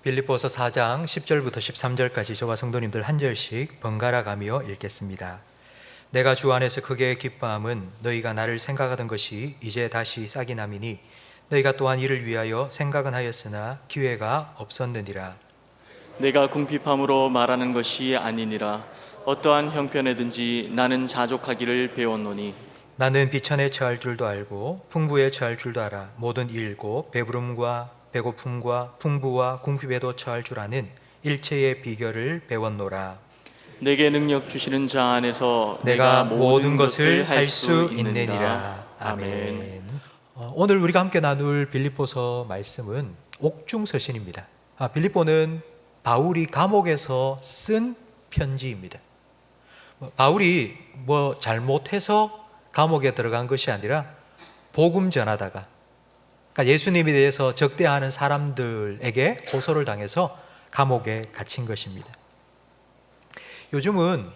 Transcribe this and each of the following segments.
빌립보서 4장 10절부터 13절까지 저와 성도님들 한 절씩 번갈아 가며 읽겠습니다. 내가 주 안에서 크게 기뻐함은 너희가 나를 생각하던 것이 이제 다시 싹이 남이니 너희가 또한 이를 위하여 생각은 하였으나 기회가 없었느니라. 내가 궁핍함으로 말하는 것이 아니니라. 어떠한 형편에든지 나는 자족하기를 배웠노니 나는 비천에 처할 줄도 알고 풍부에 처할 줄도 알아. 모든 일고 배부름과 배고픔과 풍부와 궁핍에도 처할 줄 아는 일체의 비결을 배웠노라. 내게 능력 주시는 자 안에서 내가 모든 것을 할 수 있느니라. 아멘. 오늘 우리가 함께 나눌 빌립보서 말씀은 옥중서신입니다. 빌립보는 바울이 감옥에서 쓴 편지입니다. 바울이 잘못해서 감옥에 들어간 것이 아니라 복음 전하다가, 그러니까 예수님에 대해서 적대하는 사람들에게 고소를 당해서 감옥에 갇힌 것입니다. 요즘은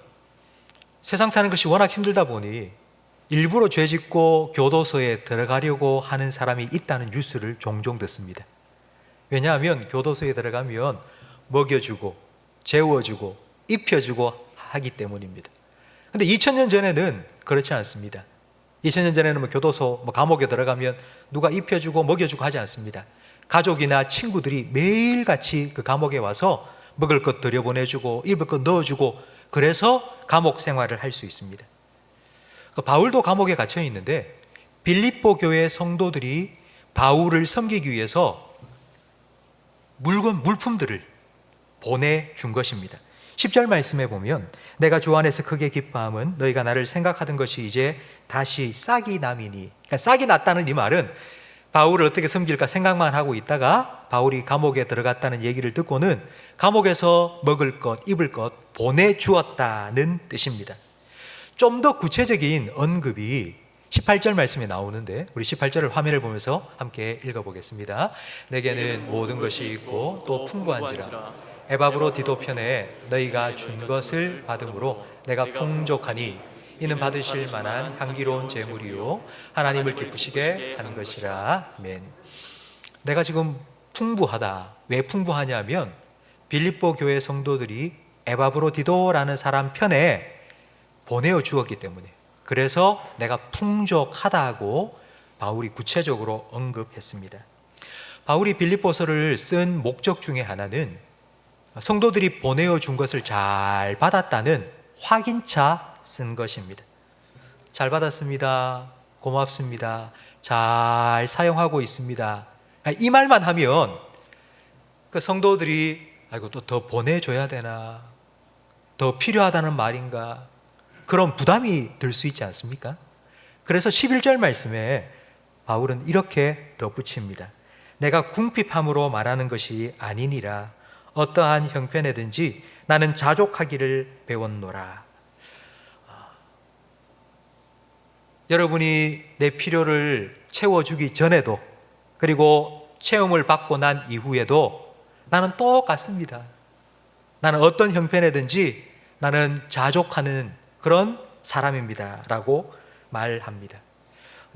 세상 사는 것이 워낙 힘들다 보니 일부러 죄 짓고 교도소에 들어가려고 하는 사람이 있다는 뉴스를 종종 듣습니다. 왜냐하면 교도소에 들어가면 먹여주고 재워주고 입혀주고 하기 때문입니다. 근데 2000년 전에는 그렇지 않습니다. 2000년 전에는 교도소, 감옥에 들어가면 누가 입혀주고 먹여주고 하지 않습니다. 가족이나 친구들이 매일같이 그 감옥에 와서 먹을 것 들여보내주고 입을 것 넣어주고, 그래서 감옥 생활을 할 수 있습니다. 바울도 감옥에 갇혀 있는데 빌립보 교회 성도들이 바울을 섬기기 위해서 물품들을 보내준 것입니다. 10절 말씀에 보면 내가 주 안에서 크게 기뻐함은 너희가 나를 생각하던 것이 이제 다시 싹이 남이니, 그러니까 싹이 났다는 이 말은 바울을 어떻게 섬길까 생각만 하고 있다가 바울이 감옥에 들어갔다는 얘기를 듣고는 감옥에서 먹을 것, 입을 것 보내주었다는 뜻입니다. 좀 더 구체적인 언급이 18절 말씀에 나오는데 우리 18절을 화면을 보면서 함께 읽어보겠습니다. 내게는 모든 것이 있고 또 풍부한지라 에바브로 디도 편에 너희가 준 것을 받음으로 내가 풍족하니 이는 받으실 만한 향기로운 제물이요 하나님을 기쁘시게 한 것이라. 아멘. 내가 지금 풍부하다. 왜 풍부하냐면 빌립보 교회 성도들이 에바브로 디도라는 사람 편에 보내어 주었기 때문에, 그래서 내가 풍족하다고 바울이 구체적으로 언급했습니다. 바울이 빌립보서를 쓴 목적 중에 하나는 성도들이 보내어 준 것을 잘 받았다는 확인차 쓴 것입니다. 잘 받았습니다. 고맙습니다. 잘 사용하고 있습니다. 이 말만 하면 그 성도들이 또 더 보내줘야 되나, 더 필요하다는 말인가, 그런 부담이 들 수 있지 않습니까? 그래서 11절 말씀에 바울은 이렇게 덧붙입니다. 내가 궁핍함으로 말하는 것이 아니니라. 어떠한 형편에든지 나는 자족하기를 배웠노라. 여러분이 내 필요를 채워주기 전에도, 그리고 체험을 받고 난 이후에도 나는 똑같습니다. 나는 어떤 형편에든지 나는 자족하는 그런 사람입니다 라고 말합니다.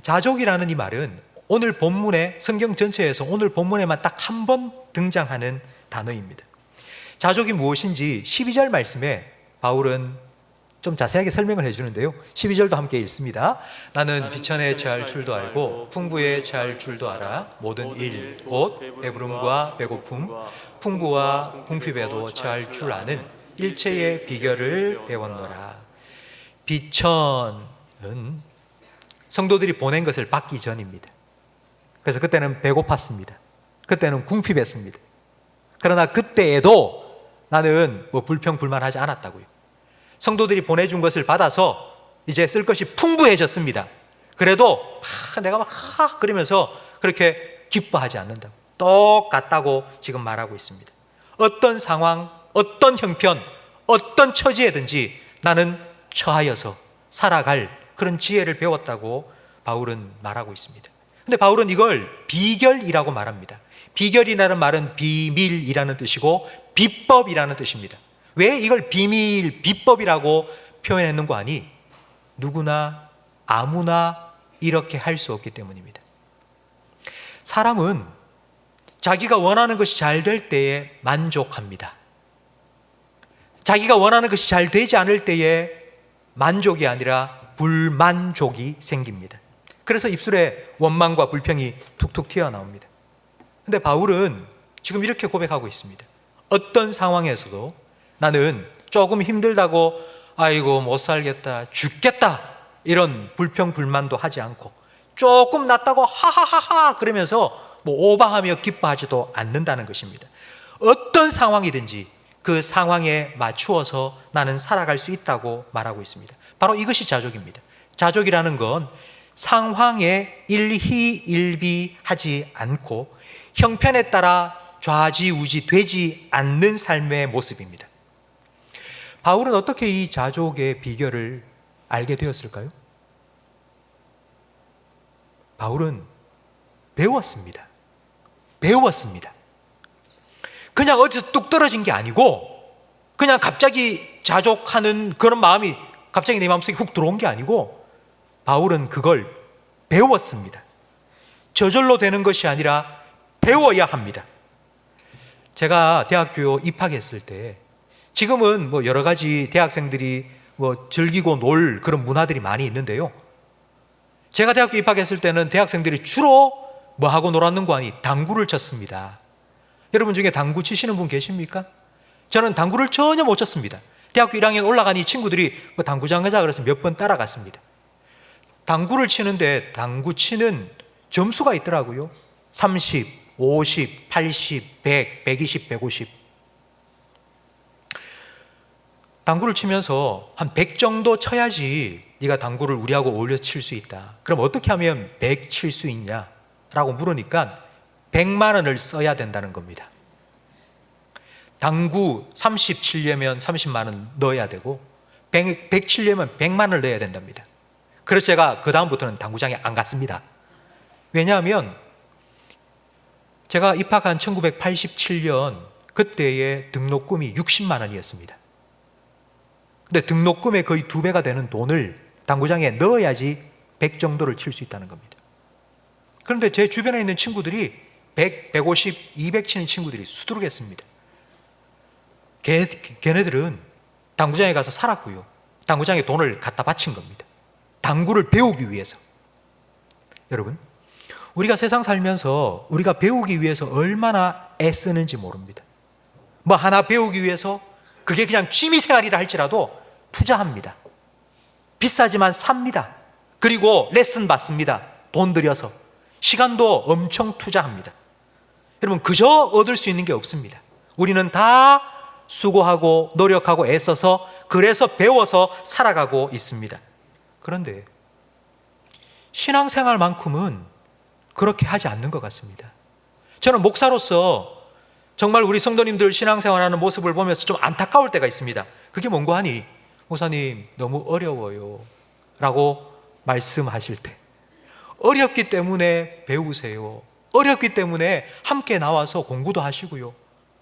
자족이라는 이 말은 오늘 본문에, 성경 전체에서 오늘 본문에만 딱 한 번 등장하는 단어입니다. 자족이 무엇인지 12절 말씀에 바울은 좀 자세하게 설명을 해주는데요. 12절도 함께 읽습니다. 나는 비천에 처할 줄도 알고 풍부에 처할 줄도 알아. 모든 일, 곧 배부름과 배고픔, 풍부와 궁핍에도 처할 줄 아는 일체의 비결을 배웠노라. 비천은 성도들이 보낸 것을 받기 전입니다. 그래서 그때는 배고팠습니다. 그때는 궁핍했습니다. 그러나 그때에도 나는 불평불만하지 않았다고요. 성도들이 보내준 것을 받아서 이제 쓸 것이 풍부해졌습니다. 그래도 내가 그러면서 그렇게 기뻐하지 않는다고, 똑같다고 지금 말하고 있습니다. 어떤 상황, 어떤 형편, 어떤 처지에든지 나는 처하여서 살아갈 그런 지혜를 배웠다고 바울은 말하고 있습니다. 근데 바울은 이걸 비결이라고 말합니다. 비결이라는 말은 비밀이라는 뜻이고 비법이라는 뜻입니다. 왜 이걸 비밀, 비법이라고 표현했는 거 아니? 누구나 아무나 이렇게 할 수 없기 때문입니다. 사람은 자기가 원하는 것이 잘 될 때에 만족합니다. 자기가 원하는 것이 잘 되지 않을 때에 만족이 아니라 불만족이 생깁니다. 그래서 입술에 원망과 불평이 툭툭 튀어나옵니다. 근데 바울은 지금 이렇게 고백하고 있습니다. 어떤 상황에서도 나는 조금 힘들다고 아이고 못 살겠다, 죽겠다 이런 불평 불만도 하지 않고 조금 낫다고 하하하하 그러면서 뭐 오바하며 기뻐하지도 않는다는 것입니다. 어떤 상황이든지 그 상황에 맞추어서 나는 살아갈 수 있다고 말하고 있습니다. 바로 이것이 자족입니다. 자족이라는 건 상황에 일희일비하지 않고 형편에 따라 좌지우지 되지 않는 삶의 모습입니다. 바울은 어떻게 이 자족의 비결을 알게 되었을까요? 바울은 배웠습니다. 그냥 어디서 뚝 떨어진 게 아니고 그냥 갑자기 자족하는 그런 마음이 갑자기 내 마음속에 훅 들어온 게 아니고 바울은 그걸 배웠습니다. 저절로 되는 것이 아니라 배워야 합니다. 제가 대학교 입학했을 때 지금은 뭐 여러 가지 대학생들이 뭐 즐기고 놀 그런 문화들이 많이 있는데요. 제가 대학교 입학했을 때는 대학생들이 주로 뭐 하고 놀았는고 하니 당구를 쳤습니다. 여러분 중에 당구 치시는 분 계십니까? 저는 당구를 전혀 못 쳤습니다. 대학교 1학년 올라가니 친구들이 뭐 당구장 가자 그래서 몇 번 따라갔습니다. 당구를 치는데 당구 치는 점수가 있더라고요. 30, 50, 80, 100, 120, 150. 당구를 치면서 한 100 정도 쳐야지 네가 당구를 우리하고 어울려 칠 수 있다. 그럼 어떻게 하면 100 칠 수 있냐? 라고 물으니까 100만 원을 써야 된다는 겁니다. 당구 30 치려면 30만 원 넣어야 되고 100 치려면 100만 원을 넣어야 된답니다. 그래서 제가 그 다음부터는 당구장에 안 갔습니다. 왜냐하면 제가 입학한 1987년 그때의 등록금이 60만 원이었습니다. 근데 등록금의 거의 2배가 되는 돈을 당구장에 넣어야지 100 정도를 칠 수 있다는 겁니다. 그런데 제 주변에 있는 친구들이 100, 150, 200 치는 친구들이 수두룩했습니다. 걔네들은 당구장에 가서 살았고요. 당구장에 돈을 갖다 바친 겁니다. 당구를 배우기 위해서. 여러분, 우리가 세상 살면서 우리가 배우기 위해서 얼마나 애쓰는지 모릅니다. 뭐 하나 배우기 위해서 그게 그냥 취미생활이라 할지라도 투자합니다. 비싸지만 삽니다. 그리고 레슨 받습니다. 돈 들여서. 시간도 엄청 투자합니다. 여러분, 그저 얻을 수 있는 게 없습니다. 우리는 다 수고하고 노력하고 애써서 그래서 배워서 살아가고 있습니다. 그런데 신앙생활만큼은 그렇게 하지 않는 것 같습니다. 저는 목사로서 정말 우리 성도님들 신앙생활하는 모습을 보면서 좀 안타까울 때가 있습니다. 그게 뭔고 하니 목사님 너무 어려워요 라고 말씀하실 때 어렵기 때문에 배우세요. 어렵기 때문에 함께 나와서 공부도 하시고요.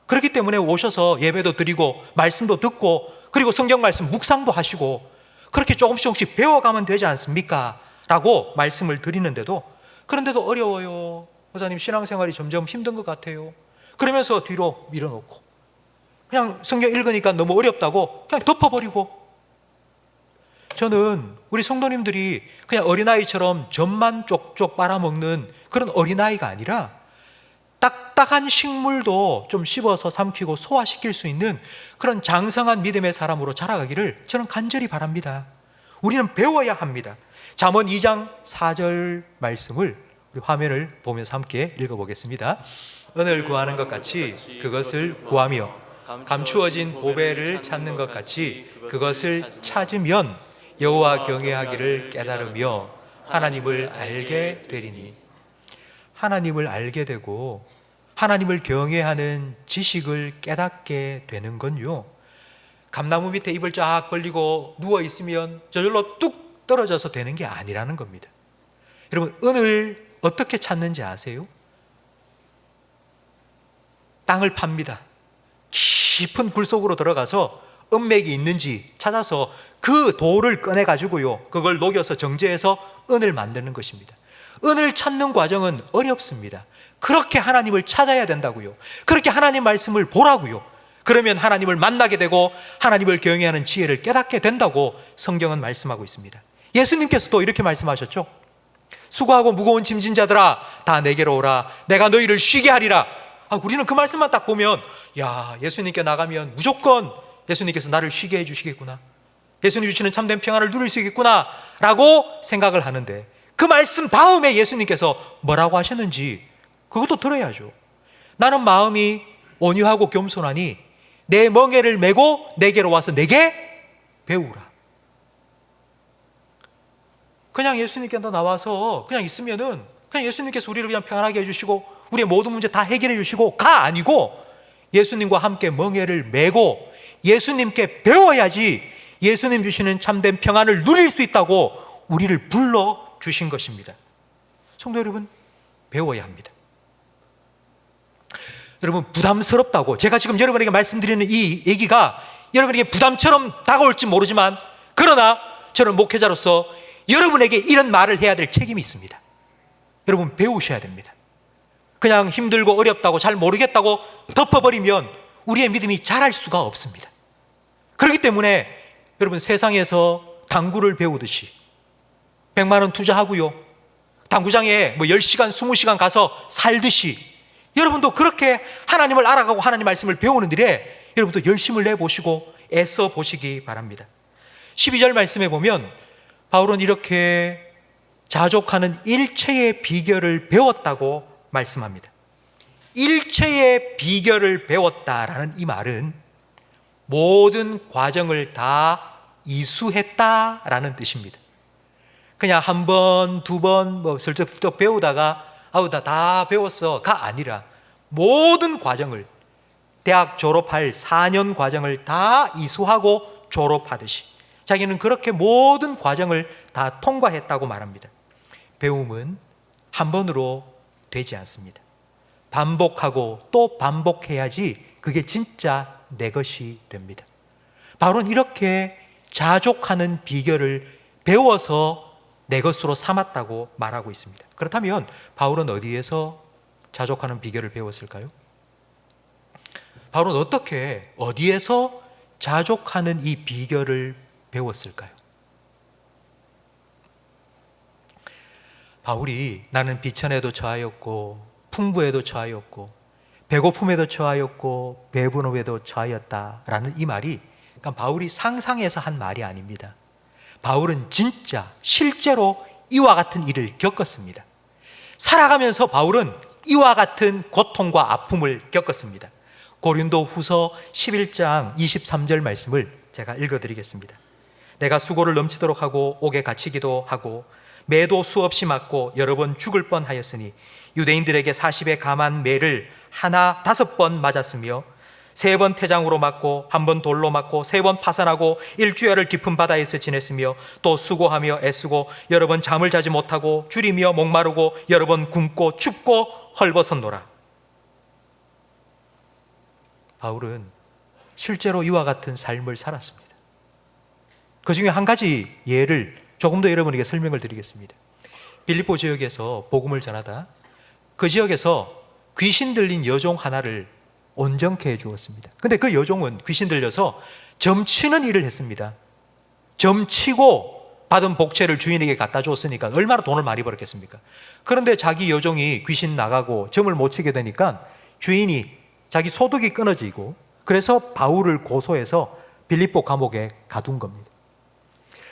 그렇기 때문에 오셔서 예배도 드리고 말씀도 듣고 그리고 성경 말씀 묵상도 하시고 그렇게 조금씩 배워가면 되지 않습니까? 라고 말씀을 드리는데도 그런데도 어려워요. 목사님 신앙생활이 점점 힘든 것 같아요. 그러면서 뒤로 밀어놓고 그냥 성경 읽으니까 너무 어렵다고 그냥 덮어버리고 저는 우리 성도님들이 그냥 어린아이처럼 젖만 쪽쪽 빨아먹는 그런 어린아이가 아니라 딱딱한 식물도 좀 씹어서 삼키고 소화시킬 수 있는 그런 장성한 믿음의 사람으로 자라가기를 저는 간절히 바랍니다. 우리는 배워야 합니다. 잠언 2장 4절 말씀을 우리 화면을 보면서 함께 읽어보겠습니다. 은을 구하는 것 같이 그것을 구하며 감추어진 보배를 찾는 것 같이 그것을 찾으면 여호와 경외하기를 깨달으며 하나님을 알게 되리니. 하나님을 알게 되고 하나님을 경외하는 지식을 깨닫게 되는 건요, 감나무 밑에 입을 쫙 벌리고 누워있으면 저절로 뚝 떨어져서 되는 게 아니라는 겁니다. 여러분, 은을 어떻게 찾는지 아세요? 땅을 팝니다. 깊은 굴 속으로 들어가서 은맥이 있는지 찾아서 그 돌을 꺼내가지고요, 그걸 녹여서 정제해서 은을 만드는 것입니다. 은을 찾는 과정은 어렵습니다. 그렇게 하나님을 찾아야 된다고요. 그렇게 하나님 말씀을 보라고요. 그러면 하나님을 만나게 되고 하나님을 경외하는 지혜를 깨닫게 된다고 성경은 말씀하고 있습니다. 예수님께서도 이렇게 말씀하셨죠. 수고하고 무거운 짐진 자들아 다 내게로 오라. 내가 너희를 쉬게 하리라. 우리는 그 말씀만 딱 보면 야, 예수님께 나가면 무조건 예수님께서 나를 쉬게 해주시겠구나, 예수님 주시는 참된 평안을 누릴 수 있겠구나 라고 생각을 하는데, 그 말씀 다음에 예수님께서 뭐라고 하셨는지 그것도 들어야죠. 나는 마음이 온유하고 겸손하니 내 멍에를 메고 내게로 와서 내게 배우라. 그냥 예수님께 나와서 그냥 있으면은 그냥 예수님께서 우리를 그냥 평안하게 해주시고 우리의 모든 문제 다 해결해 주시고 가 아니고, 예수님과 함께 멍에를 메고 예수님께 배워야지 예수님 주시는 참된 평안을 누릴 수 있다고 우리를 불러주신 것입니다. 성도 여러분, 배워야 합니다. 여러분, 부담스럽다고 제가 지금 여러분에게 말씀드리는 이 얘기가 여러분에게 부담처럼 다가올지 모르지만, 그러나 저는 목회자로서 여러분에게 이런 말을 해야 될 책임이 있습니다. 여러분, 배우셔야 됩니다. 그냥 힘들고 어렵다고 잘 모르겠다고 덮어버리면 우리의 믿음이 자랄 수가 없습니다. 그렇기 때문에 여러분, 세상에서 당구를 배우듯이 100만 원 투자하고요, 당구장에 10시간 20시간 가서 살듯이 여러분도 그렇게 하나님을 알아가고 하나님 말씀을 배우는 일에 여러분도 열심을 내보시고 애써 보시기 바랍니다. 12절 말씀에 보면 바울은 이렇게 자족하는 일체의 비결을 배웠다고 말씀합니다. 일체의 비결을 배웠다라는 이 말은 모든 과정을 다 이수했다라는 뜻입니다. 그냥 한 번, 두 번 슬쩍슬쩍 배우다가 나 다 배웠어가 아니라 모든 과정을, 대학 졸업할 4년 과정을 다 이수하고 졸업하듯이 자기는 그렇게 모든 과정을 다 통과했다고 말합니다. 배움은 한 번으로 되지 않습니다. 반복하고 또 반복해야지 그게 진짜 내 것이 됩니다. 바울은 이렇게 자족하는 비결을 배워서 내 것으로 삼았다고 말하고 있습니다. 그렇다면 바울은 어디에서 자족하는 비결을 배웠을까요? 바울은 어디에서 자족하는 이 비결을 배웠을까요? 바울이 나는 비천에도 처하였고 풍부에도 처하였고 배고픔에도 처하였고 배부름에도 처하였다라는 이 말이 바울이 상상해서 한 말이 아닙니다. 바울은 진짜 실제로 이와 같은 일을 겪었습니다. 살아가면서 바울은 이와 같은 고통과 아픔을 겪었습니다. 고린도 후서 11장 23절 말씀을 제가 읽어드리겠습니다. 내가 수고를 넘치도록 하고 옥에 갇히기도 하고 매도 수없이 맞고 여러 번 죽을 뻔하였으니 유대인들에게 40의 감한 매를 하나 5번 맞았으며 3번 태장으로 맞고 1번 돌로 맞고 3번 파산하고 일주일을 깊은 바다에서 지냈으며 또 수고하며 애쓰고 여러 번 잠을 자지 못하고 줄이며 목마르고 여러 번 굶고 춥고 헐벗었노라. 바울은 실제로 이와 같은 삶을 살았습니다. 그 중에 한 가지 예를 조금 더 여러분에게 설명을 드리겠습니다. 빌립보 지역에서 복음을 전하다 그 지역에서 귀신 들린 여종 하나를 온전케 해주었습니다. 근데 그 여종은 귀신 들려서 점치는 일을 했습니다. 점치고 받은 복채를 주인에게 갖다 줬으니까 얼마나 돈을 많이 벌었겠습니까? 그런데 자기 여종이 귀신 나가고 점을 못 치게 되니까 주인이 자기 소득이 끊어지고, 그래서 바울을 고소해서 빌립보 감옥에 가둔 겁니다.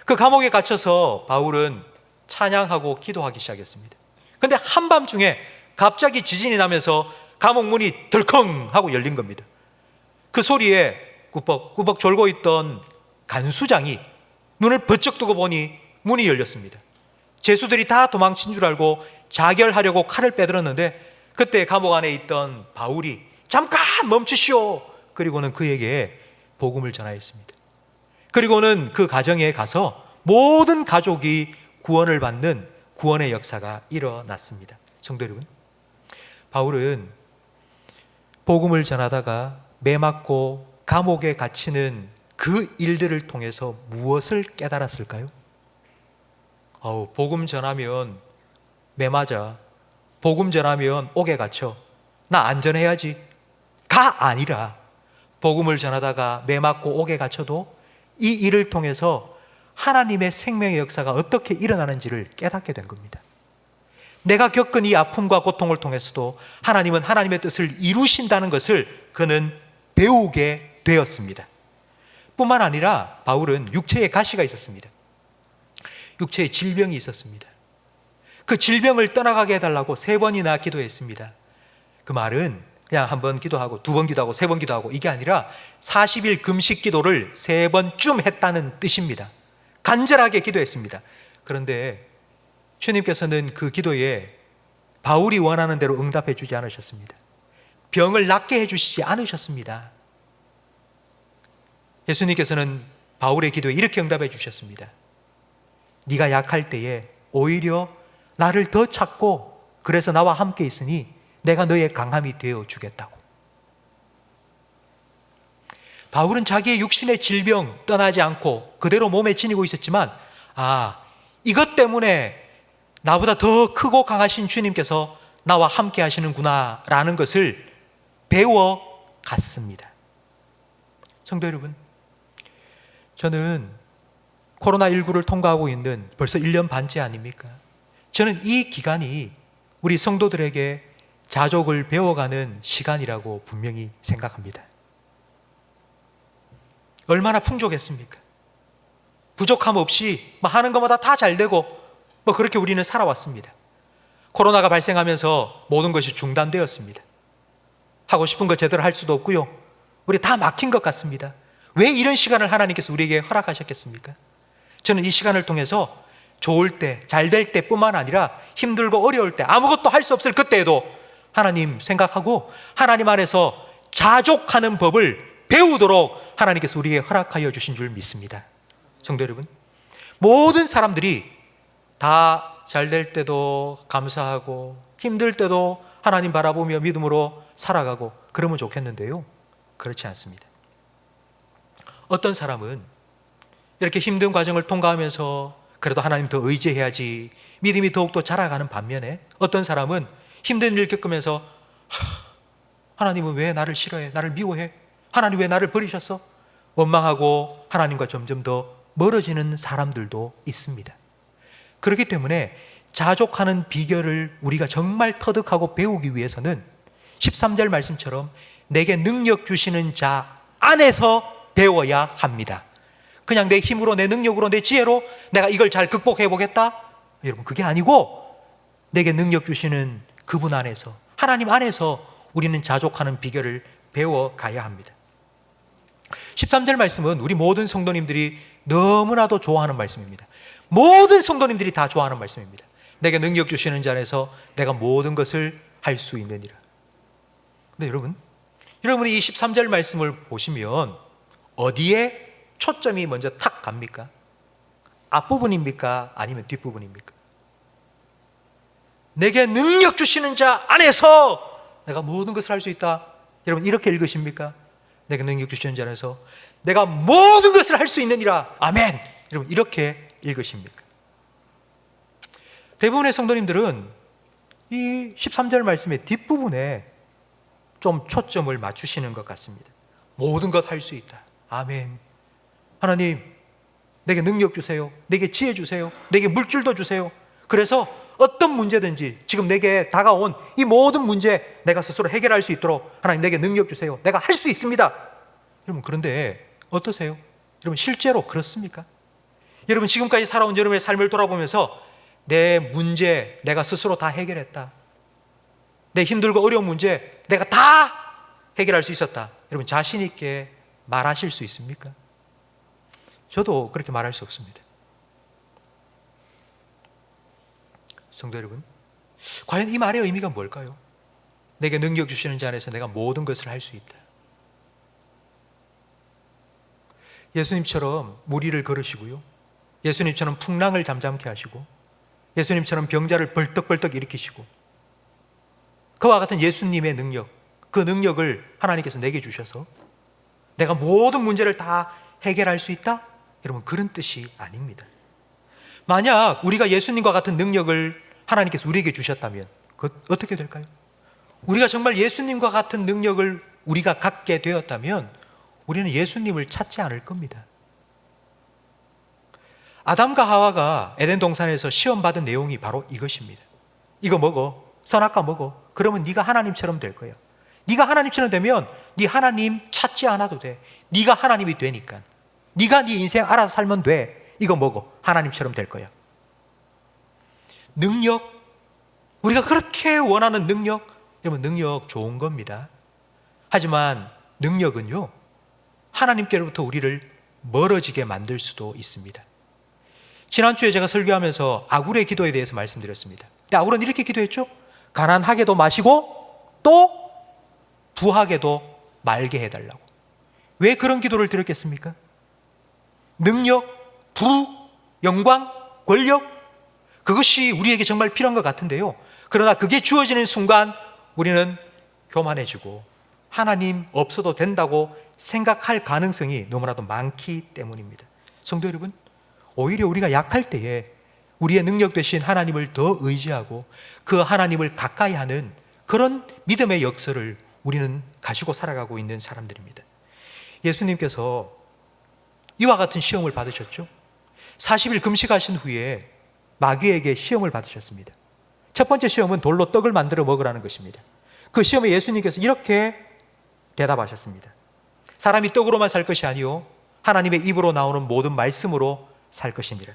그 감옥에 갇혀서 바울은 찬양하고 기도하기 시작했습니다. 근데 한밤중에 갑자기 지진이 나면서 감옥 문이 덜컹 하고 열린 겁니다. 그 소리에 꾸벅꾸벅 졸고 있던 간수장이 눈을 번쩍 뜨고 보니 문이 열렸습니다. 죄수들이 다 도망친 줄 알고 자결하려고 칼을 빼들었는데 그때 감옥 안에 있던 바울이 잠깐 멈추시오. 그리고는 그에게 복음을 전하였습니다. 그리고는 그 가정에 가서 모든 가족이 구원을 받는 구원의 역사가 일어났습니다. 성도 여러분, 바울은 복음을 전하다가 매 맞고 감옥에 갇히는 그 일들을 통해서 무엇을 깨달았을까요? 복음 전하면 매 맞아, 복음 전하면 옥에 갇혀. 나 안전해야지. 가 아니라 복음을 전하다가 매 맞고 옥에 갇혀도 이 일을 통해서 하나님의 생명의 역사가 어떻게 일어나는지를 깨닫게 된 겁니다. 내가 겪은 이 아픔과 고통을 통해서도 하나님은 하나님의 뜻을 이루신다는 것을 그는 배우게 되었습니다. 뿐만 아니라 바울은 육체에 가시가 있었습니다. 육체에 질병이 있었습니다. 그 질병을 떠나가게 해달라고 3번이나 기도했습니다. 그 말은 그냥 한 번 기도하고 2번 기도하고 3번 기도하고 이게 아니라 40일 금식 기도를 3번쯤 했다는 뜻입니다. 간절하게 기도했습니다. 그런데 주님께서는 그 기도에 바울이 원하는 대로 응답해 주지 않으셨습니다. 병을 낫게 해주시지 않으셨습니다. 예수님께서는 바울의 기도에 이렇게 응답해 주셨습니다. 네가 약할 때에 오히려 나를 더 찾고 그래서 나와 함께 있으니 내가 너의 강함이 되어 주겠다고. 바울은 자기의 육신의 질병 떠나지 않고 그대로 몸에 지니고 있었지만 이것 때문에 나보다 더 크고 강하신 주님께서 나와 함께 하시는구나 라는 것을 배워갔습니다. 성도 여러분, 저는 코로나19를 통과하고 있는 벌써 1년 반째 아닙니까? 저는 이 기간이 우리 성도들에게 자족을 배워가는 시간이라고 분명히 생각합니다. 얼마나 풍족했습니까? 부족함 없이 하는 것마다 다 잘 되고 그렇게 우리는 살아왔습니다. 코로나가 발생하면서 모든 것이 중단되었습니다. 하고 싶은 거 제대로 할 수도 없고요. 우리 다 막힌 것 같습니다. 왜 이런 시간을 하나님께서 우리에게 허락하셨겠습니까? 저는 이 시간을 통해서 좋을 때, 잘 될 때뿐만 아니라 힘들고 어려울 때, 아무것도 할 수 없을 그때에도 하나님 생각하고 하나님 안에서 자족하는 법을 배우도록 하나님께서 우리에게 허락하여 주신 줄 믿습니다. 성도 여러분, 모든 사람들이 다 잘 될 때도 감사하고 힘들 때도 하나님 바라보며 믿음으로 살아가고 그러면 좋겠는데요, 그렇지 않습니다. 어떤 사람은 이렇게 힘든 과정을 통과하면서 그래도 하나님 더 의지해야지 믿음이 더욱더 자라가는 반면에 어떤 사람은 힘든 일을 겪으면서 하나님은 왜 나를 싫어해? 나를 미워해? 하나님 왜 나를 버리셨어? 원망하고 하나님과 점점 더 멀어지는 사람들도 있습니다. 그렇기 때문에 자족하는 비결을 우리가 정말 터득하고 배우기 위해서는 13절 말씀처럼 내게 능력 주시는 자 안에서 배워야 합니다. 그냥 내 힘으로, 내 능력으로, 내 지혜로 내가 이걸 잘 극복해 보겠다? 여러분, 그게 아니고 내게 능력 주시는 그분 안에서, 하나님 안에서 우리는 자족하는 비결을 배워가야 합니다. 13절 말씀은 우리 모든 성도님들이 너무나도 좋아하는 말씀입니다. 모든 성도님들이 다 좋아하는 말씀입니다. 내게 능력 주시는 자 안에서 내가 모든 것을 할 수 있느니라. 근데 여러분이 이 13절 말씀을 보시면 어디에 초점이 먼저 탁 갑니까? 앞부분입니까? 아니면 뒷부분입니까? 내게 능력 주시는 자 안에서 내가 모든 것을 할 수 있다. 여러분, 이렇게 읽으십니까? 내게 능력 주시는 자 안에서 내가 모든 것을 할 수 있느니라. 아멘. 여러분, 이렇게 읽으십니까? 대부분의 성도님들은 이 13절 말씀의 뒷부분에 좀 초점을 맞추시는 것 같습니다. 모든 것 할 수 있다. 아멘. 하나님, 내게 능력 주세요. 내게 지혜 주세요. 내게 물질도 주세요. 그래서 어떤 문제든지 지금 내게 다가온 이 모든 문제 내가 스스로 해결할 수 있도록 하나님 내게 능력 주세요. 내가 할 수 있습니다. 여러분, 그런데 어떠세요? 여러분, 실제로 그렇습니까? 여러분, 지금까지 살아온 여러분의 삶을 돌아보면서 내 문제 내가 스스로 다 해결했다. 내 힘들고 어려운 문제 내가 다 해결할 수 있었다. 여러분, 자신 있게 말하실 수 있습니까? 저도 그렇게 말할 수 없습니다. 성도 여러분, 과연 이 말의 의미가 뭘까요? 내게 능력 주시는 자 안에서 내가 모든 것을 할 수 있다. 예수님처럼 무리를 걸으시고요, 예수님처럼 풍랑을 잠잠케 하시고, 예수님처럼 병자를 벌떡벌떡 일으키시고, 그와 같은 예수님의 능력, 그 능력을 하나님께서 내게 주셔서 내가 모든 문제를 다 해결할 수 있다? 여러분, 그런 뜻이 아닙니다. 만약 우리가 예수님과 같은 능력을 하나님께서 우리에게 주셨다면 어떻게 될까요? 우리가 정말 예수님과 같은 능력을 우리가 갖게 되었다면 우리는 예수님을 찾지 않을 겁니다. 아담과 하와가 에덴 동산에서 시험받은 내용이 바로 이것입니다. 이거 먹어, 선악과 먹어. 그러면 네가 하나님처럼 될 거야. 네가 하나님처럼 되면 네 하나님 찾지 않아도 돼. 네가 하나님이 되니까. 네가 네 인생 알아서 살면 돼. 이거 먹어. 하나님처럼 될 거야. 능력, 우리가 그렇게 원하는 능력, 여러분 능력 좋은 겁니다. 하지만 능력은요, 하나님께로부터 우리를 멀어지게 만들 수도 있습니다. 지난주에 제가 설교하면서 아굴의 기도에 대해서 말씀드렸습니다. 근데 아굴은 이렇게 기도했죠. 가난하게도 마시고 또 부하게도 말게 해달라고. 왜 그런 기도를 드렸겠습니까? 능력, 부, 영광, 권력, 그것이 우리에게 정말 필요한 것 같은데요. 그러나 그게 주어지는 순간 우리는 교만해지고 하나님 없어도 된다고 생각할 가능성이 너무나도 많기 때문입니다. 성도 여러분, 오히려 우리가 약할 때에 우리의 능력 되신 하나님을 더 의지하고 그 하나님을 가까이 하는 그런 믿음의 역사를 우리는 가지고 살아가고 있는 사람들입니다. 예수님께서 이와 같은 시험을 받으셨죠. 40일 금식하신 후에 마귀에게 시험을 받으셨습니다. 첫 번째 시험은 돌로 떡을 만들어 먹으라는 것입니다. 그 시험에 예수님께서 이렇게 대답하셨습니다. 사람이 떡으로만 살 것이 아니요 하나님의 입으로 나오는 모든 말씀으로 살 것이니라.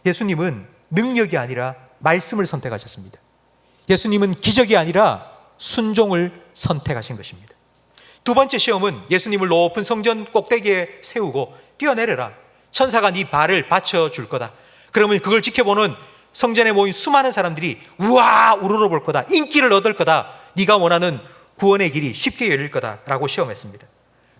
예수님은 능력이 아니라 말씀을 선택하셨습니다. 예수님은 기적이 아니라 순종을 선택하신 것입니다. 두 번째 시험은 예수님을 높은 성전 꼭대기에 세우고 뛰어내려라. 천사가 네 발을 받쳐줄 거다. 그러면 그걸 지켜보는 성전에 모인 수많은 사람들이 우와 우러러 볼 거다. 인기를 얻을 거다. 네가 원하는 구원의 길이 쉽게 열릴 거다라고 시험했습니다.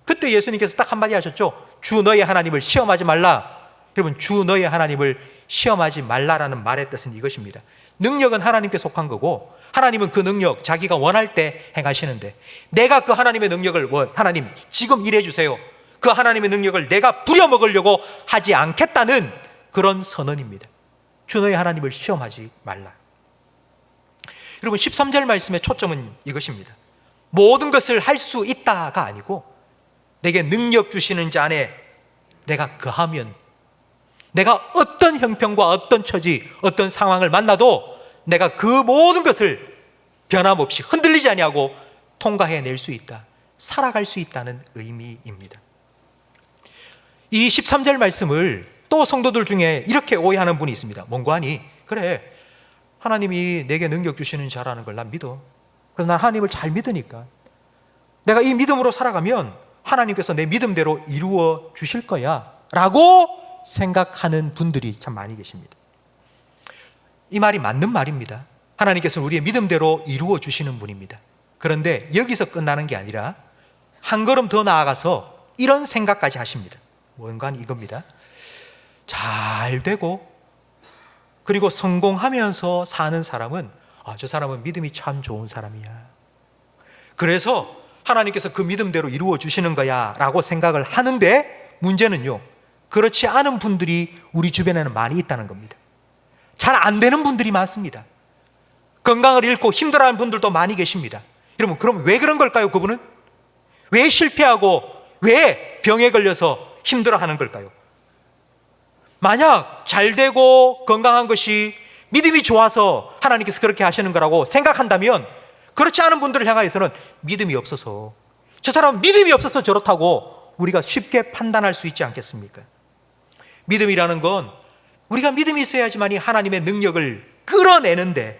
그때 예수님께서 딱 한마디 하셨죠. 주 너의 하나님을 시험하지 말라. 여러분, 주 너의 하나님을 시험하지 말라라는 말의 뜻은 이것입니다. 능력은 하나님께 속한 거고 하나님은 그 능력 자기가 원할 때 행하시는데 내가 그 하나님의 능력을 하나님 지금 일해 주세요. 그 하나님의 능력을 내가 부려먹으려고 하지 않겠다는 그런 선언입니다. 주 너의 하나님을 시험하지 말라. 여러분, 13절 말씀의 초점은 이것입니다. 모든 것을 할 수 있다가 아니고 내게 능력 주시는 자 안에 내가 거하면 내가 어떤 형편과 어떤 처지, 어떤 상황을 만나도 내가 그 모든 것을 변함없이 흔들리지 아니하고 통과해낼 수 있다. 살아갈 수 있다는 의미입니다. 이 13절 말씀을 또 성도들 중에 이렇게 오해하는 분이 있습니다. 뭔고 하니? 그래, 하나님이 내게 능력 주시는 자라는 걸 난 믿어. 그래서 난 하나님을 잘 믿으니까 내가 이 믿음으로 살아가면 하나님께서 내 믿음대로 이루어 주실 거야 라고 생각하는 분들이 참 많이 계십니다. 이 말이 맞는 말입니다. 하나님께서는 우리의 믿음대로 이루어 주시는 분입니다. 그런데 여기서 끝나는 게 아니라 한 걸음 더 나아가서 이런 생각까지 하십니다. 뭔가 이겁니다. 잘 되고 그리고 성공하면서 사는 사람은 저 사람은 믿음이 참 좋은 사람이야. 그래서 하나님께서 그 믿음대로 이루어 주시는 거야 라고 생각을 하는데 문제는요, 그렇지 않은 분들이 우리 주변에는 많이 있다는 겁니다. 잘 안 되는 분들이 많습니다. 건강을 잃고 힘들어하는 분들도 많이 계십니다. 여러분, 그럼 왜 그런 걸까요? 그분은 왜 실패하고 왜 병에 걸려서 힘들어하는 걸까요? 만약 잘 되고 건강한 것이 믿음이 좋아서 하나님께서 그렇게 하시는 거라고 생각한다면 그렇지 않은 분들을 향하여서는 믿음이 없어서, 저 사람은 믿음이 없어서 저렇다고 우리가 쉽게 판단할 수 있지 않겠습니까? 믿음이라는 건 우리가 믿음이 있어야지만이 하나님의 능력을 끌어내는데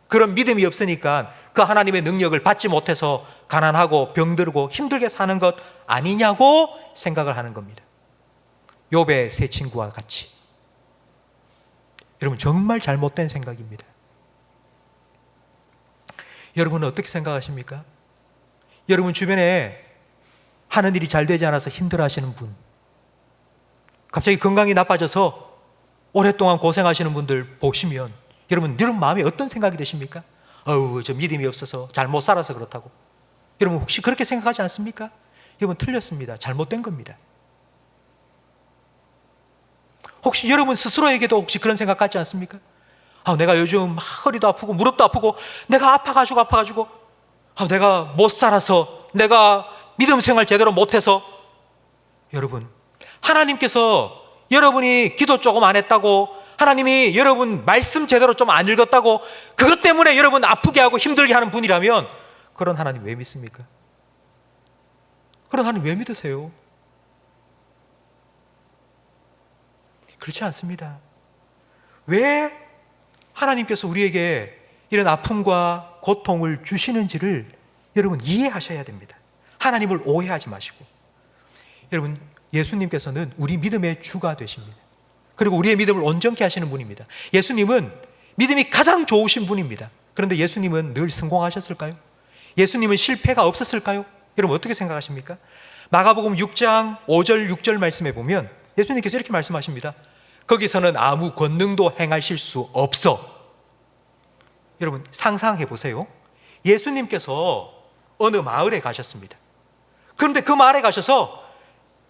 그런 믿음이 없으니까 그 하나님의 능력을 받지 못해서 가난하고 병들고 힘들게 사는 것 아니냐고 생각을 하는 겁니다. 욥의 세 친구와 같이. 여러분, 정말 잘못된 생각입니다. 여러분은 어떻게 생각하십니까? 여러분 주변에 하는 일이 잘 되지 않아서 힘들어하시는 분, 갑자기 건강이 나빠져서 오랫동안 고생하시는 분들 보시면 여러분 마음에 어떤 생각이 드십니까? 저 믿음이 없어서 잘 못 살아서 그렇다고. 여러분 혹시 그렇게 생각하지 않습니까? 여러분 틀렸습니다. 잘못된 겁니다. 혹시 여러분 스스로에게도 혹시 그런 생각 갖지 않습니까? 내가 요즘 허리도 아프고 무릎도 아프고 내가 아파가지고 내가 못 살아서, 내가 믿음 생활 제대로 못해서. 여러분, 하나님께서 여러분이 기도 조금 안 했다고, 하나님이 여러분 말씀 제대로 좀 안 읽었다고 그것 때문에 여러분 아프게 하고 힘들게 하는 분이라면 그런 하나님 왜 믿습니까? 그런 하나님 왜 믿으세요? 그렇지 않습니다. 왜 하나님께서 우리에게 이런 아픔과 고통을 주시는지를 여러분 이해하셔야 됩니다. 하나님을 오해하지 마시고. 여러분, 예수님께서는 우리 믿음의 주가 되십니다. 그리고 우리의 믿음을 온전케 하시는 분입니다. 예수님은 믿음이 가장 좋으신 분입니다. 그런데 예수님은 늘 성공하셨을까요? 예수님은 실패가 없었을까요? 여러분 어떻게 생각하십니까? 마가복음 6장 5절 6절 말씀에 보면 예수님께서 이렇게 말씀하십니다. 거기서는 아무 권능도 행하실 수 없어. 여러분 상상해 보세요. 예수님께서 어느 마을에 가셨습니다. 그런데 그 마을에 가셔서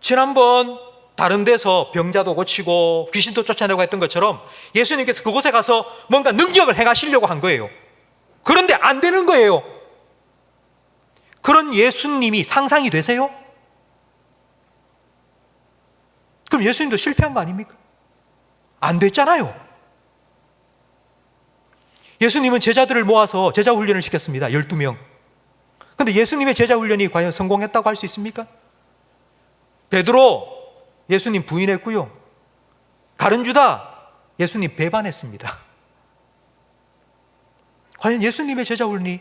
지난번 다른 데서 병자도 고치고 귀신도 쫓아내고 했던 것처럼 예수님께서 그곳에 가서 뭔가 능력을 행하시려고 한 거예요. 그런데 안 되는 거예요. 그런 예수님이 상상이 되세요? 그럼 예수님도 실패한 거 아닙니까? 안 됐잖아요. 예수님은 제자들을 모아서 제자 훈련을 시켰습니다. 12명. 그런데 예수님의 제자 훈련이 과연 성공했다고 할 수 있습니까? 베드로 예수님 부인했고요. 가룟 유다 예수님 배반했습니다. 과연 예수님의 제자 훈련이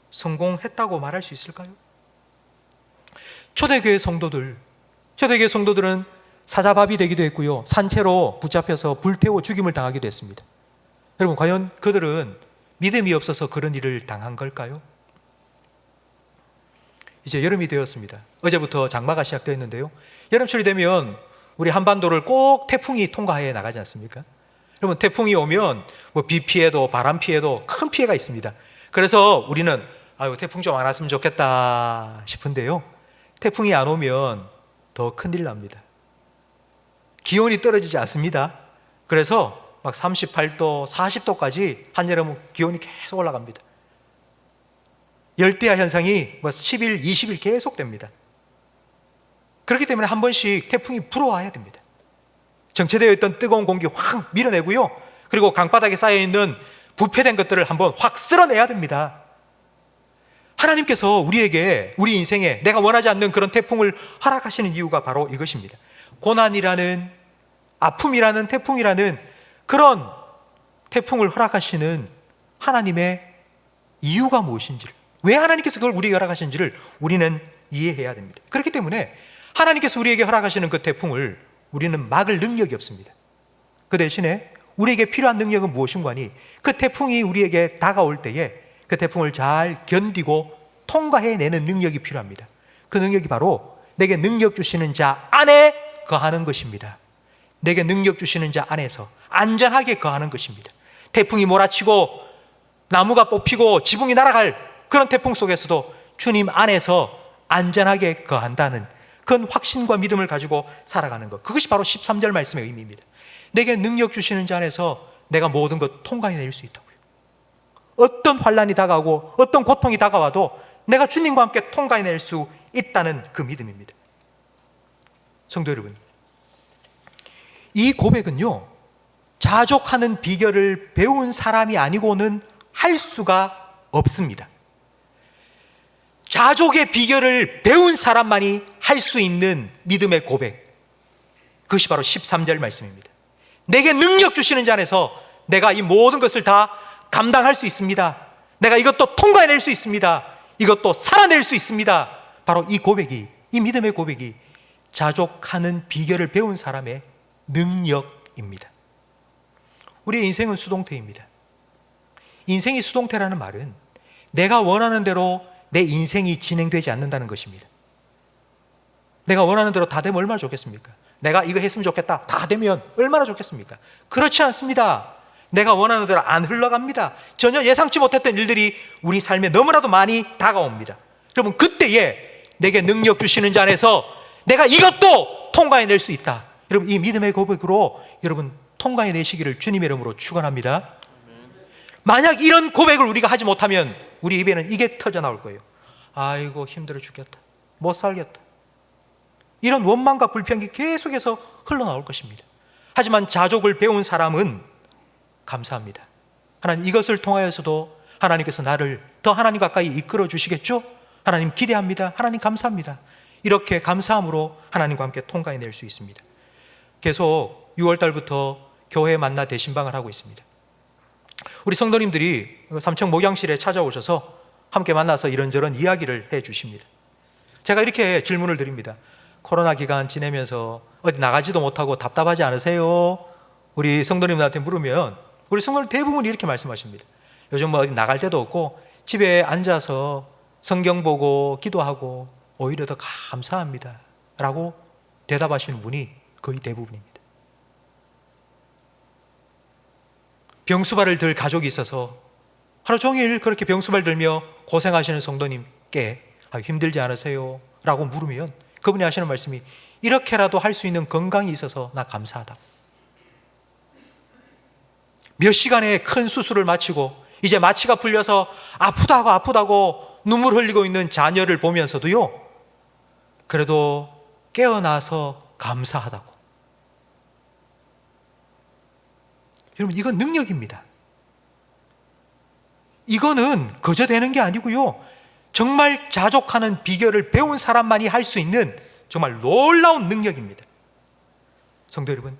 성공했다고 말할 수 있을까요? 초대교회 성도들은 사자밥이 되기도 했고요. 산채로 붙잡혀서 불태워 죽임을 당하기도 했습니다. 여러분 과연 그들은 믿음이 없어서 그런 일을 당한 걸까요? 이제 여름이 되었습니다. 어제부터 장마가 시작되었는데요. 여름철이 되면 우리 한반도를 꼭 태풍이 통과해 나가지 않습니까? 여러분 태풍이 오면 비 피해도 바람 피해도 큰 피해가 있습니다. 그래서 우리는 태풍 좀 안 왔으면 좋겠다 싶은데요. 태풍이 안 오면 더 큰일 납니다. 기온이 떨어지지 않습니다. 그래서 막 38도, 40도까지 한여름은 기온이 계속 올라갑니다. 열대야 현상이 10일, 20일 계속됩니다. 그렇기 때문에 한 번씩 태풍이 불어와야 됩니다. 정체되어 있던 뜨거운 공기 확 밀어내고요. 그리고 강바닥에 쌓여있는 부패된 것들을 한번 확 쓸어내야 됩니다. 하나님께서 우리에게 우리 인생에 내가 원하지 않는 그런 태풍을 허락하시는 이유가 바로 이것입니다. 고난이라는, 아픔이라는, 태풍이라는 그런 태풍을 허락하시는 하나님의 이유가 무엇인지를, 왜 하나님께서 그걸 우리에게 허락하시는지를 우리는 이해해야 됩니다. 그렇기 때문에 하나님께서 우리에게 허락하시는 그 태풍을 우리는 막을 능력이 없습니다. 그 대신에 우리에게 필요한 능력은 무엇인가니 그 태풍이 우리에게 다가올 때에 그 태풍을 잘 견디고 통과해내는 능력이 필요합니다. 그 능력이 바로 내게 능력 주시는 자 안에 거하는 것입니다. 내게 능력 주시는 자 안에서 안전하게 거하는 것입니다. 태풍이 몰아치고 나무가 뽑히고 지붕이 날아갈 그런 태풍 속에서도 주님 안에서 안전하게 거한다는 그런 확신과 믿음을 가지고 살아가는 것, 그것이 바로 13절 말씀의 의미입니다. 내게 능력 주시는 자 안에서 내가 모든 것 통과해낼 수 있다고요. 어떤 환난이 다가오고 어떤 고통이 다가와도 내가 주님과 함께 통과해낼 수 있다는 그 믿음입니다. 성도 여러분, 이 고백은요, 자족하는 비결을 배운 사람이 아니고는 할 수가 없습니다. 자족의 비결을 배운 사람만이 할 수 있는 믿음의 고백, 그것이 바로 13절 말씀입니다. 내게 능력 주시는 자 안에서 내가 이 모든 것을 다 감당할 수 있습니다. 내가 이것도 통과해낼 수 있습니다. 이것도 살아낼 수 있습니다. 바로 이 고백이, 이 믿음의 고백이 자족하는 비결을 배운 사람의 능력입니다. 우리의 인생은 수동태입니다. 인생이 수동태라는 말은 내가 원하는 대로 내 인생이 진행되지 않는다는 것입니다. 내가 원하는 대로 다 되면 얼마나 좋겠습니까? 내가 이거 했으면 좋겠다, 다 되면 얼마나 좋겠습니까? 그렇지 않습니다. 내가 원하는 대로 안 흘러갑니다. 전혀 예상치 못했던 일들이 우리 삶에 너무나도 많이 다가옵니다. 여러분, 그때에 내게 능력 주시는 자 안에서 내가 이것도 통과해낼 수 있다. 여러분, 이 믿음의 고백으로 여러분 통과해내시기를 주님의 이름으로 축원합니다. 만약 이런 고백을 우리가 하지 못하면 우리 입에는 이게 터져 나올 거예요. 아이고 힘들어 죽겠다, 못 살겠다, 이런 원망과 불평이 계속해서 흘러나올 것입니다. 하지만 자족을 배운 사람은 감사합니다. 하나님, 이것을 통하여서도 하나님께서 나를 더 하나님 가까이 이끌어 주시겠죠? 하나님 기대합니다. 하나님 감사합니다. 이렇게 감사함으로 하나님과 함께 통과해낼 수 있습니다. 계속 6월 달부터 교회 만나 대신방을 하고 있습니다. 우리 성도님들이 삼청 목양실에 찾아오셔서 함께 만나서 이런저런 이야기를 해 주십니다. 제가 이렇게 질문을 드립니다. 코로나 기간 지내면서 어디 나가지도 못하고 답답하지 않으세요? 우리 성도님들한테 물으면 우리 성도님 대부분 이렇게 말씀하십니다. 요즘 뭐 어디 나갈 데도 없고 집에 앉아서 성경 보고 기도하고 오히려 더 감사합니다 라고 대답하시는 분이 거의 대부분입니다. 병수발을 들 가족이 있어서 하루 종일 그렇게 병수발 들며 고생하시는 성도님께 힘들지 않으세요? 라고 물으면 그분이 하시는 말씀이 이렇게라도 할 수 있는 건강이 있어서 나 감사하다. 몇 시간의 큰 수술을 마치고 이제 마취가 풀려서 아프다고 눈물 흘리고 있는 자녀를 보면서도요, 그래도 깨어나서 감사하다고. 여러분, 이건 능력입니다. 이거는 거저 되는 게 아니고요, 정말 자족하는 비결을 배운 사람만이 할 수 있는 정말 놀라운 능력입니다. 성도 여러분,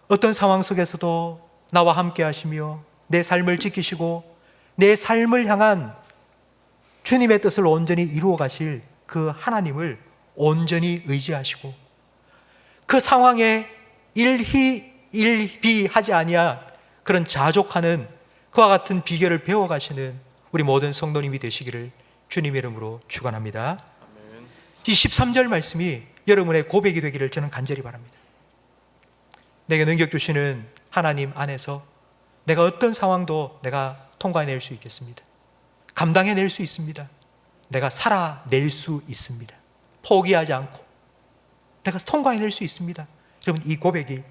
어떤 상황 속에서도 나와 함께 하시며 내 삶을 지키시고 내 삶을 향한 주님의 뜻을 온전히 이루어 가실 그 하나님을 온전히 의지하시고 그 상황에 일희일비하지 아니한 그런 자족하는 그와 같은 비결을 배워가시는 우리 모든 성도님이 되시기를 주님의 이름으로 축원합니다. 이 13절 말씀이 여러분의 고백이 되기를 저는 간절히 바랍니다. 내게 능력 주시는 하나님 안에서 내가 어떤 상황도 내가 통과해낼 수 있겠습니다. 감당해낼 수 있습니다. 내가 살아낼 수 있습니다. 포기하지 않고 내가 통과해낼 수 있습니다. 여러분, 이 고백이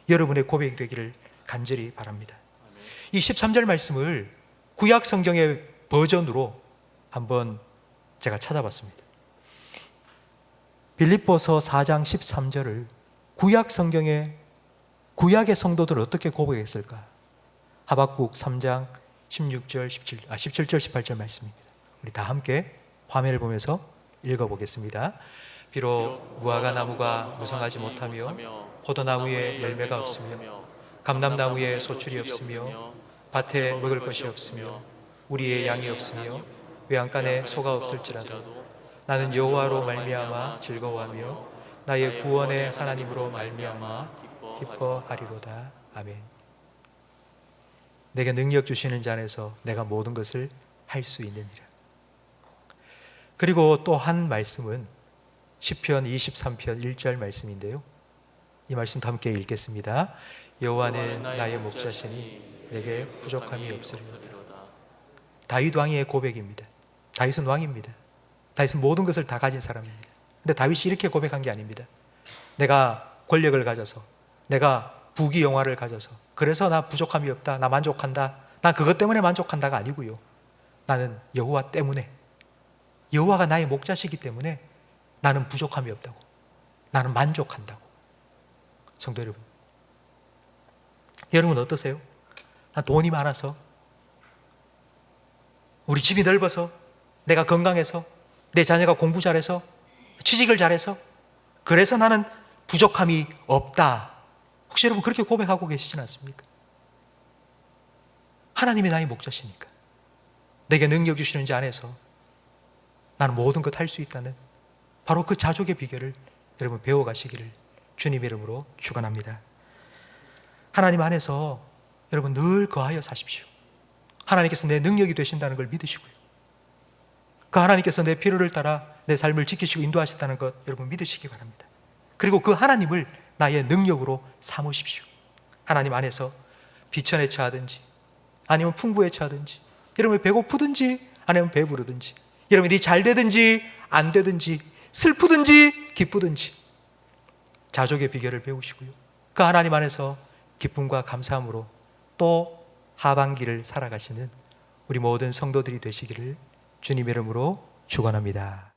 여러분의 고백이 되기를 간절히 바랍니다. 이 13절 말씀을 구약 성경의 버전으로 한번 제가 찾아봤습니다. 빌립보서 4장 13절을 구약 성경의 구약의 성도들은 어떻게 고백했을까? 하박국 3장 17절 18절 말씀입니다. 우리 다 함께 화면을 보면서 읽어보겠습니다. 비록 무화과 나무가 무성하지 못하며 포도나무에 열매가 없으며 감람나무에 소출이 없으며 밭에 먹을 것이 없으며 우리의 양이 없으며 외양간에 소가 없을지라도 나는 여호와로 말미암아 즐거워하며 나의 구원의 하나님으로 말미암아 기뻐하리로다. 아멘. 내게 능력 주시는 자 안에서 내가 모든 것을 할 수 있느니라. 그리고 또 한 말씀은 시편 23편 1절 말씀인데요, 이 말씀도 함께 읽겠습니다. 여호와는 나의 목자시니 내게 부족함이 없으리로다. 다윗 왕의 고백입니다. 다윗은 왕입니다. 다윗은 모든 것을 다 가진 사람입니다. 근데 다윗이 이렇게 고백한 게 아닙니다. 내가 권력을 가져서, 내가 부귀 영화를 가져서 그래서 나 부족함이 없다, 나 만족한다, 난 그것 때문에 만족한다가 아니고요, 나는 여호와 때문에, 여호와가 나의 목자시기 때문에 나는 부족함이 없다고, 나는 만족한다고. 성도 여러분, 여러분 어떠세요? 난 돈이 많아서, 우리 집이 넓어서, 내가 건강해서, 내 자녀가 공부 잘해서, 취직을 잘해서, 그래서 나는 부족함이 없다. 혹시 여러분 그렇게 고백하고 계시진 않습니까? 하나님이 나의 목자시니까, 내게 능력 주시는 자 안에서 나는 모든 것 할 수 있다는 바로 그 자족의 비결을 여러분 배워가시기를 주님의 이름으로 축원합니다. 하나님 안에서 여러분 늘 거하여 사십시오. 하나님께서 내 능력이 되신다는 걸 믿으시고요, 그 하나님께서 내 필요를 따라 내 삶을 지키시고 인도하신다는 것 여러분 믿으시기 바랍니다. 그리고 그 하나님을 나의 능력으로 삼으십시오. 하나님 안에서 비천에 처하든지 아니면 풍부에 처하든지, 여러분이 배고프든지 아니면 배부르든지, 여러분이 잘 되든지 안 되든지, 슬프든지 기쁘든지 자족의 비결을 배우시고요, 그 하나님 안에서 기쁨과 감사함으로 또 하반기를 살아가시는 우리 모든 성도들이 되시기를 주님 이름으로 축원합니다.